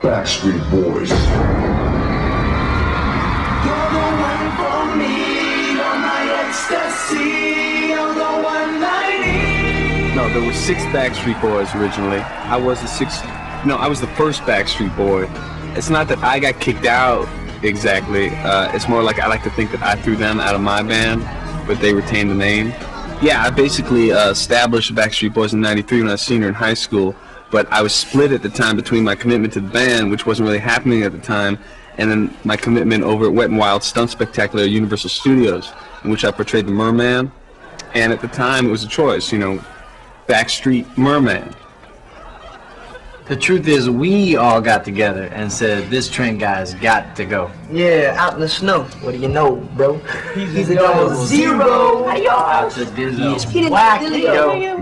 Backstreet Boys. You're the one for me, you're my ecstasy, you're the one I need. No, there were 6 Backstreet Boys originally. I was the first Backstreet Boy. It's not that I got kicked out exactly. It's more like I like to think that I threw them out of my band, but they retained the name. Yeah, I basically established the Backstreet Boys in '93 when I was a senior in high school, but I was split at the time between my commitment to the band, which wasn't really happening at the time, and then my commitment over at Wet n Wild Stunt Spectacular at Universal Studios, in which I portrayed the Merman. And at the time, it was a choice, Backstreet Merman. The truth is, we all got together and said, this train guy's got to go. Yeah, out in the snow. What do you know, bro? He's a double zero. Out to Disney.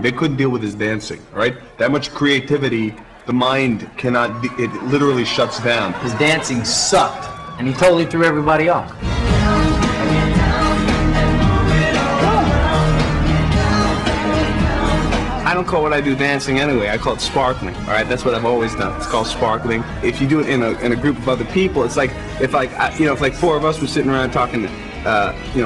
They couldn't deal with his dancing, right? That much creativity, the mind cannot, it literally shuts down. His dancing sucked, and he totally threw everybody off. I don't call what I do dancing anyway. I call it sparkling. All right, that's what I've always done. It's called sparkling. If you do it in a group of other people, it's like if 4 of us were sitting around talking,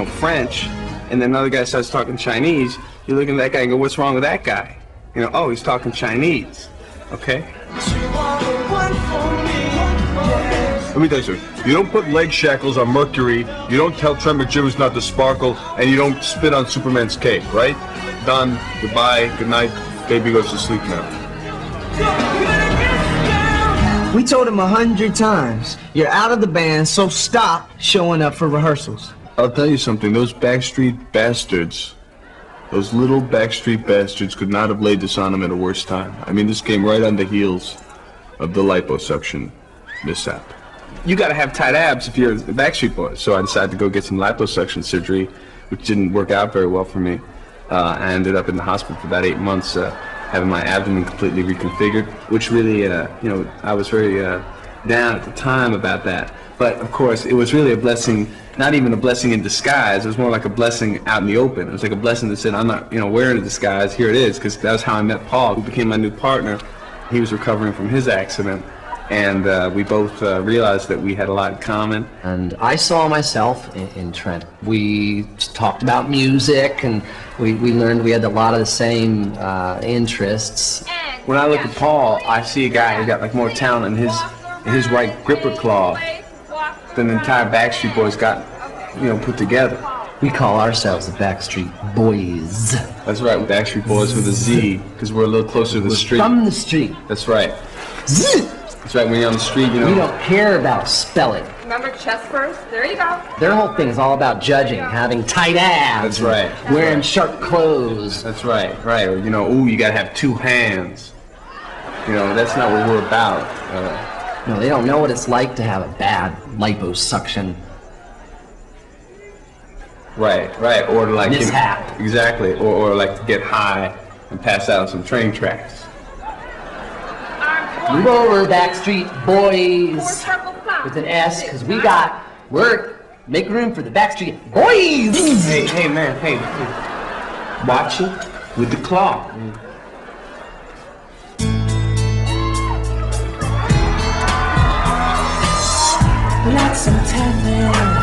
French, and then another guy starts talking Chinese, you look at that guy and go, "What's wrong with that guy?" Oh, he's talking Chinese. Okay. Let me tell you something. You don't put leg shackles on Mercury, you don't tell Trent McJimmers not to sparkle, and you don't spit on Superman's cape, right? Done. Goodbye. Good night. Baby goes to sleep now. We told him 100 times, you're out of the band, so stop showing up for rehearsals. I'll tell you something. Those Backstreet bastards, those little Backstreet bastards could not have laid this on him at a worse time. I mean, this came right on the heels of the liposuction mishap. You got to have tight abs if you're a Backstreet Boy. So I decided to go get some liposuction surgery, which didn't work out very well for me. I ended up in the hospital for about 8 months, having my abdomen completely reconfigured, which really, I was very down at the time about that. But of course, it was really a blessing, not even a blessing in disguise. It was more like a blessing out in the open. It was like a blessing that said, I'm not, wearing a disguise. Here it is, because that was how I met Paul, who became my new partner. He was recovering from his accident. And we both realized that we had a lot in common. And I saw myself in Trent. We talked about music, and we learned we had a lot of the same interests. When I look at Paul, I see a guy who got like more talent in his right gripper claw than the entire Backstreet Boys got, put together. We call ourselves the Backstreet Boys. That's right, Backstreet Boys with a Z, because we're a little closer to the street. From the street. That's right. Z. That's right, when you're on the street, We don't care about spelling. Remember chest first? There you go. Their whole thing is all about judging, having tight abs. That's right. Wearing sharp clothes. That's right, right. Or, ooh, you gotta have 2 hands. That's not what we're about. No, they don't know what it's like to have a bad liposuction. Right, or to like... mishap. Exactly, or like to get high and pass out on some train tracks. Move over, Backstreet Boys, with an S, because we're make room for the Backstreet Boys. Hey, man, hey. Watch it with the claw. Lots of time.